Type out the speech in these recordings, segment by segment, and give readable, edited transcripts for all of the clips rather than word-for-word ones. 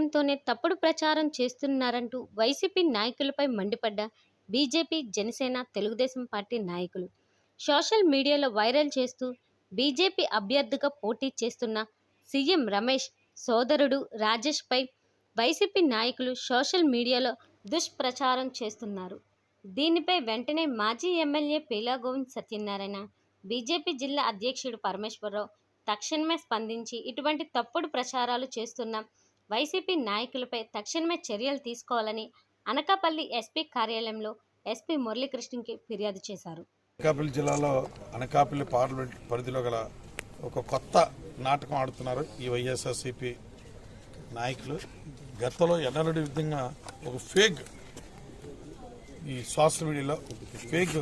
కారణంతోనే తప్పుడు ప్రచారం చేస్తున్నారంటూ వైసీపీ నాయకులపై మండిపడ్డ బీజేపీ, జనసేన, తెలుగుదేశం పార్టీ నాయకులు సోషల్ మీడియాలో వైరల్ చేస్తూ బీజేపీ అభ్యర్థిగా పోటీ చేస్తున్న సీఎం రమేష్ సోదరుడు రాజేష్పై వైసీపీ నాయకులు సోషల్ మీడియాలో దుష్ప్రచారం చేస్తున్నారు. దీనిపై వెంటనే మాజీ ఎమ్మెల్యే పీలా గోవింద్ సత్యనారాయణ, బీజేపీ జిల్లా అధ్యక్షుడు పరమేశ్వరరావు తక్షణమే స్పందించి ఇటువంటి తప్పుడు ప్రచారాలు చేస్తున్న వైసీపీ నాయకులపై తక్షణమే చర్యలు తీసుకోవాలని అనకాపల్లి ఎస్పీ కార్యాలయంలో ఎస్పీ మురళీకృష్ణకి ఫిర్యాదు చేశారు. అనకాపల్లి జిల్లాలో అనకాపల్లి పార్లమెంట్ పరిధిలో గల ఒక కొత్త నాటకం ఆడుతున్నారు ఈ వైఎస్ఆర్సీపీ నాయకులు. గతంలో ఎన్నడూ విధంగా ఒక ఫేక్ ఈ సోషల్ మీడియాలో ఫేక్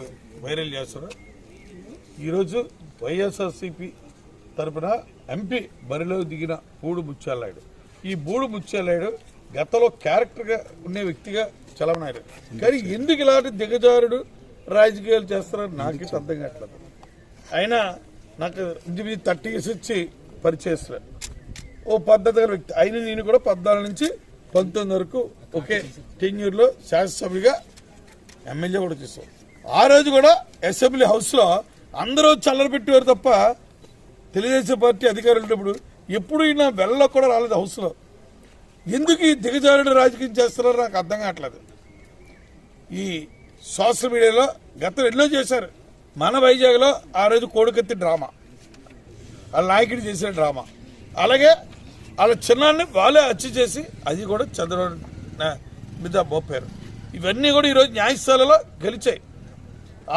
వైరల్ చేస్తారు. ఈరోజు వైఎస్ఆర్సీపీ తరపున ఎంపీ బరిలో దిగిన బూడు ముత్యాలనాయుడు, ఈ బూడు ముత్యాలనాయుడు గతంలో క్యారెక్టర్గా ఉండే వ్యక్తిగా చలవనారు. కానీ ఎందుకు ఇలాంటి దిగజారుడు రాజకీయాలు చేస్తారో నాకైతే అర్థం కావట్లేదు. అయినా నాకు 30 years ఇచ్చి పరిచయిస్తారు. ఓ పద్ధతి గల వ్యక్తి అయినా నేను కూడా 14 నుంచి 19 వరకు ఒకే టెన్యూర్లో శాసనసభ్యుగా ఎమ్మెల్యే కూడా చేశాను. ఆ రోజు కూడా అసెంబ్లీ హౌస్లో అందరూ చల్లర పెట్టేవారు తప్ప తెలుగుదేశం పార్టీ అధికారులు ఉన్నప్పుడు ఎప్పుడు ఈయన వెళ్ళలో కూడా రాలేదు హౌస్లో. ఎందుకు ఈ దిగజారుడు రాజకీయం చేస్తున్నారో నాకు అర్థం కావట్లేదు. ఈ సోషల్ మీడియాలో గతం ఎన్నో చేశారు. మన వైజాగ్లో ఆ రోజు కోడికత్తి డ్రామా, వాళ్ళ నాయకుడు చేసిన డ్రామా, అలాగే వాళ్ళ చిన్నాన్ని వాళ్ళే హత్య చేసి అది కూడా చంద్రబాబు మీద మోపారు. ఇవన్నీ కూడా ఈరోజు న్యాయస్థానంలో గెలిచాయి.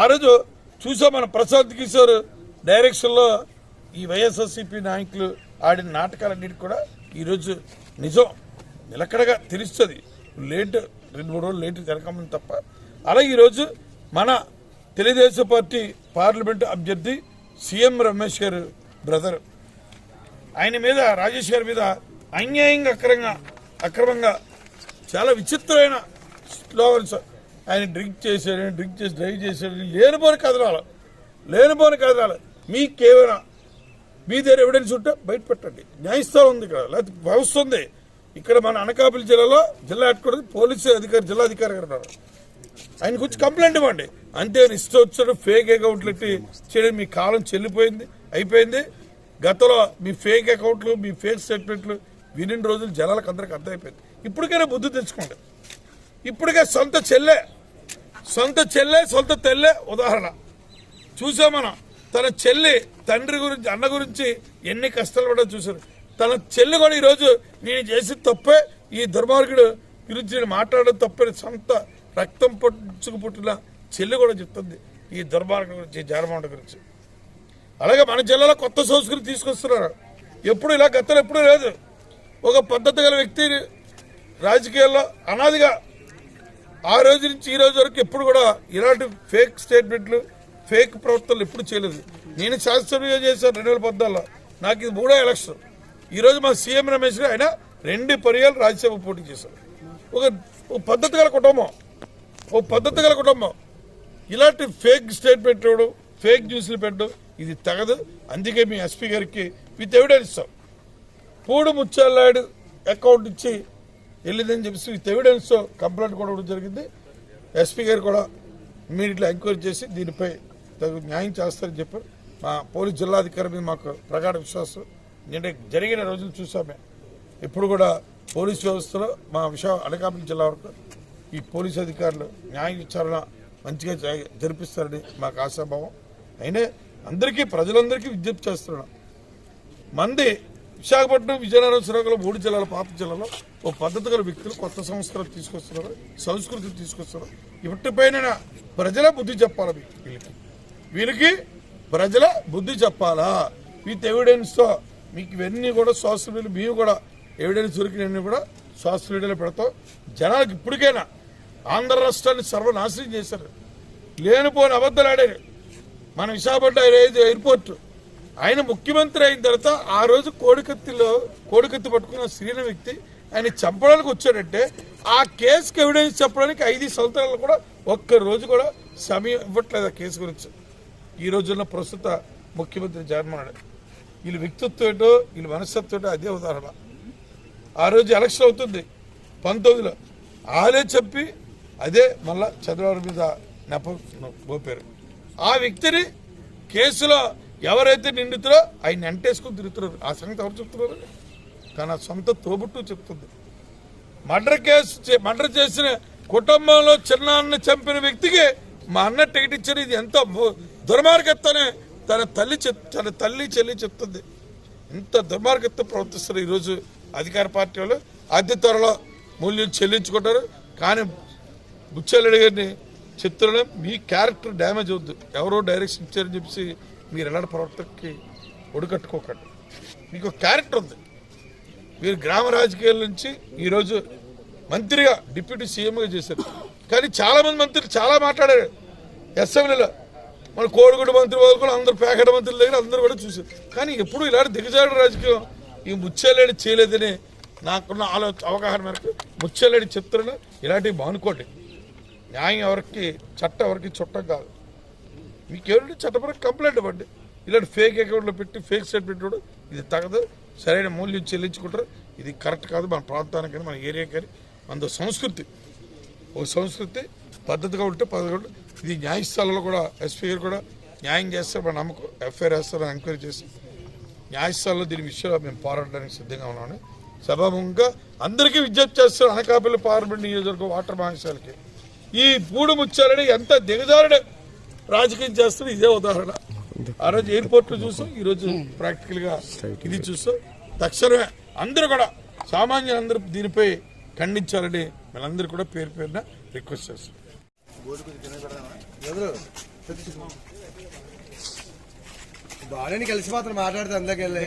ఆ రోజు చూసాం మన ప్రశాంత్ కిషోర్ డైరెక్షన్లో ఈ వైఎస్ఆర్సీపీ నాయకులు ఆడిన నాటకాలన్నిటికీ కూడా ఈరోజు నిజం నిలకడగా తెలుస్తుంది. లేట్ 2-3 రోజులు లేట్ జరగమని తప్ప. అలాగే ఈరోజు మన తెలుగుదేశం పార్టీ పార్లమెంటు అభ్యర్థి సీఎం రమేష్ గారు బ్రదర్, ఆయన మీద రాజేష్ గారి మీద అన్యాయంగా అక్రమంగా చాలా విచిత్రమైన స్లోగన్స్, ఆయన డ్రింక్ చేసి డ్రైవ్ చేశాడు, లేనిపోని కథనాలు. మీకేమైనా మీ దగ్గర ఎవిడెన్స్ ఉంటే బయట పెట్టండి. న్యాయస్థానం ఉంది ఇక్కడ, లేకపోతే వ్యవస్థ ఉంది ఇక్కడ. మన అనకాపల్లి జిల్లాలో జిల్లా హెడ్ క్వార్టర్ పోలీసు అధికారి, జిల్లా అధికారి గారు ఉన్నారు. ఆయన గురించి కంప్లైంట్ ఇవ్వండి. అంతే ఇష్టం వచ్చాడు ఫేక్ అకౌంట్లు ఎట్టి చేయడం. మీ కాలం చెల్లిపోయింది, అయిపోయింది. గతంలో మీ ఫేక్ అకౌంట్లు, మీ ఫేక్ స్టేట్మెంట్లు వినిన రోజులు జనాలకు అందరికి అర్థమైపోయింది. ఇప్పటికైనా బుద్ధి తెచ్చుకోండి. ఇప్పటికే సొంత తెల్లే ఉదాహరణ చూసాం మనం. తన చెల్లి తండ్రి గురించి, అన్న గురించి ఎన్ని కష్టాలు పడ్డా చూశారు. తన చెల్లి కూడా ఈరోజు నేను చేసి తప్పే, ఈ దుర్మార్గుడు గురించి నేను మాట్లాడడం తప్పే, సొంత రక్తం పట్టుకు పుట్టిన చెల్లి కూడా చెప్తుంది ఈ దుర్మార్గం గురించి, జగన్మోహన్ గురించి. అలాగే మన జిల్లాలో కొత్త సంస్కృతి తీసుకొస్తున్నారు. ఎప్పుడు ఇలా గతంలో ఎప్పుడూ లేదు. ఒక పద్ధతి గల వ్యక్తి రాజకీయాల్లో అనాదిగా ఆ రోజు నుంచి ఈ రోజు వరకు ఎప్పుడు కూడా ఇలాంటి ఫేక్ స్టేట్మెంట్లు, ఫేక్ ప్రవర్తనలు ఎప్పుడు చేయలేదు. నేను శాసనసభ్యుగా చేశాను 2014లో. నాకు ఇది 3వ ఎలక్షన్. ఈరోజు మా సీఎం రమేష్ గారు ఆయన 2 పర్యాలు రాజ్యసభ పోటీ చేశారు. ఒక పద్ధతి గల కుటుంబం ఇలాంటి ఫేక్ స్టేట్మెంట్ ఇవ్వడం, ఫేక్ న్యూస్లు పెట్టడం ఇది తగదు. అందుకే మీ ఎస్పీ గారికి విత్ ఎవిడెన్స్ పూడు ముత్యాలనాయుడు అకౌంట్ ఇచ్చి వెళ్ళిందని చెప్పేసి విత్ ఎవిడెన్స్ కంప్లైంట్ కూడా ఇవ్వడం జరిగింది. ఎస్పీ గారు కూడా ఇమీడియట్లీ ఎంక్వైరీ చేసి దీనిపై తగు న్యాయం చేస్తారని చెప్పారు. మా పోలీస్ జిల్లాధికారి మీద మాకు ప్రగాఢ విశ్వాసం. ఎందుకంటే జరిగిన రోజులు చూసామే. ఇప్పుడు కూడా పోలీస్ వ్యవస్థలో మా అనకాపల్లి జిల్లా వరకు ఈ పోలీసు అధికారులు న్యాయ విచారణ మంచిగా జరిపిస్తారని మాకు ఆశాభావం. అయినా అందరికీ, ప్రజలందరికీ విజ్ఞప్తి చేస్తున్నాం. మంది విశాఖపట్నం, విజయనగరం, శ్రీకాకుళం 3 జిల్లాల, పాత జిల్లాలో ఓ పద్ధతి గల వ్యక్తులు కొత్త సంస్కృతి తీసుకొస్తున్నారు. ఇప్పటిపైన ప్రజలే బుద్ధి చెప్పాలి. వీరికి ప్రజల బుద్ధి చెప్పాలా విత్ ఎవిడెన్స్తో. మీకు ఇవన్నీ కూడా సోషల్ మీడియా, మేము కూడా ఎవిడెన్స్ దొరికినవన్నీ కూడా సోషల్ మీడియాలో పెడతాం. జనాలకు ఇప్పటికైనా ఆంధ్ర రాష్ట్రాన్ని సర్వనాశనం చేశారు, లేనిపోని అబద్ధాలు ఆడారు. మన విశాఖపట్నం ఎయిర్పోర్ట్ ఆయన ముఖ్యమంత్రి అయిన తర్వాత ఆ రోజు కోడికత్తి పట్టుకున్న శ్రీన వ్యక్తి ఆయన చంపడానికి వచ్చాడంటే ఆ కేసుకి ఎవిడెన్స్ చెప్పడానికి 5 సంవత్సరాలు కూడా ఒక్క రోజు కూడా సమయం ఇవ్వట్లేదు ఆ కేసు గురించి. ఈ రోజున్న ప్రస్తుత ముఖ్యమంత్రి జగన్మోహన్ రెడ్డి వీళ్ళ వ్యక్తిత్వం ఏంటో, వీళ్ళ మనస్తత్వం ఏంటో అదే ఉదాహరణ. ఆ రోజు ఎలక్షన్ అవుతుంది 19లో వాళ్ళే చెప్పి అదే మళ్ళా చంద్రబాబు మీద మోపారు. ఆ వ్యక్తిని కేసులో ఎవరైతే నిండుతారో ఆయన అంటేసుకుని తిరుగుతున్నారు. ఆ సంగతి ఎవరు చెప్తున్నారు? తన సొంత తోబుట్టు చెప్తుంది. మర్డర్ చేసిన కుటుంబంలో చిన్నాన్ని చంపిన వ్యక్తికి మా అన్న టికెట్ ఇచ్చిన ఇది ఎంత దుర్మార్గత్తనే తన తల్లి చెల్లి చెప్తుంది. ఇంత దుర్మార్గత్వం ప్రవర్తిస్తారు ఈరోజు అధికార పార్టీ వాళ్ళు. అతి త్వరలో మూల్యం చెల్లించుకుంటారు. కానీ బుచ్చెల్లుడి గారిని చెప్తున్నాం, మీ క్యారెక్టర్ డ్యామేజ్ అవుద్దు. ఎవరో డైరెక్షన్ ఇచ్చారని చెప్పి మీరు ఎలాంటి ప్రవర్తనకి ఒడికట్టుకోకండి. మీకు క్యారెక్టర్ ఉంది. మీరు గ్రామ రాజకీయాల నుంచి ఈరోజు మంత్రిగా డిప్యూటీ సీఎంగా చేశారు. కానీ చాలామంది మంత్రులు చాలా మాట్లాడారు అసెంబ్లీలో. మన కోడిగుడ్డ మంత్రి వరకు అందరూ పేకట మంత్రుల దగ్గర అందరూ కూడా చూశారు. కానీ ఎప్పుడు ఇలాంటి దిగజాడు రాజకీయం ఈ ముచ్చెల్లేడి చేయలేదని నాకున్న అవగాహన మేరకు ముచ్చెల్లేడి చెప్తున్నా ఇలాంటివి మానుకోండి. న్యాయం ఎవరికి చట్టం ఎవరికి చుట్టం కాదు. మీకు ఎవరికి చట్టపరంగా కంప్లైంట్ ఇవ్వండి. ఇలాంటి ఫేక్ అకౌంట్లో పెట్టి ఫేక్ స్టేట్మెంట్ కూడా ఇది తగదు. సరైన మూల్యం చెల్లించుకుంటారు. ఇది కరెక్ట్ కాదు. మన ప్రాంతానికి కానీ మన ఏరియాకి కానీ మన సంస్కృతి ఒక సంస్కృతి పద్ధతిగా ఉంటే పద్ధతిగా ఇది న్యాయస్థానంలో కూడా ఎస్పీ గారు కూడా న్యాయం చేస్తారు. మన నమ్మకం ఎఫ్ఐఆర్ వేస్తారని ఎంక్వైరీ చేసి న్యాయస్థానంలో దీని విషయంలో మేము పోరాడడానికి సిద్ధంగా ఉన్నామని సభాముఖంగా అందరికీ విజ్ఞప్తి చేస్తారు. అనకాపల్లి పార్లమెంట్ నియోజకవర్గం వాటర్ మహాశాలకి ఈ పూడు ముచ్చాలని ఎంత దిగజారుడు రాజకీయం చేస్తారు. ఇదే ఉదాహరణ. ఆ రోజు ఎయిర్పోర్ట్లో చూసాం, ఈరోజు ప్రాక్టికల్గా ఇది చూస్తాం. తక్షణమే అందరూ కూడా సామాన్యులందరూ దీనిపై ఖండించాలని మనందరూ కూడా పేరు పేరున రిక్వెస్ట్ చేస్తాం. బాగానే కలిసి మాత్రం మాట్లాడితే అందరికెళ్ళి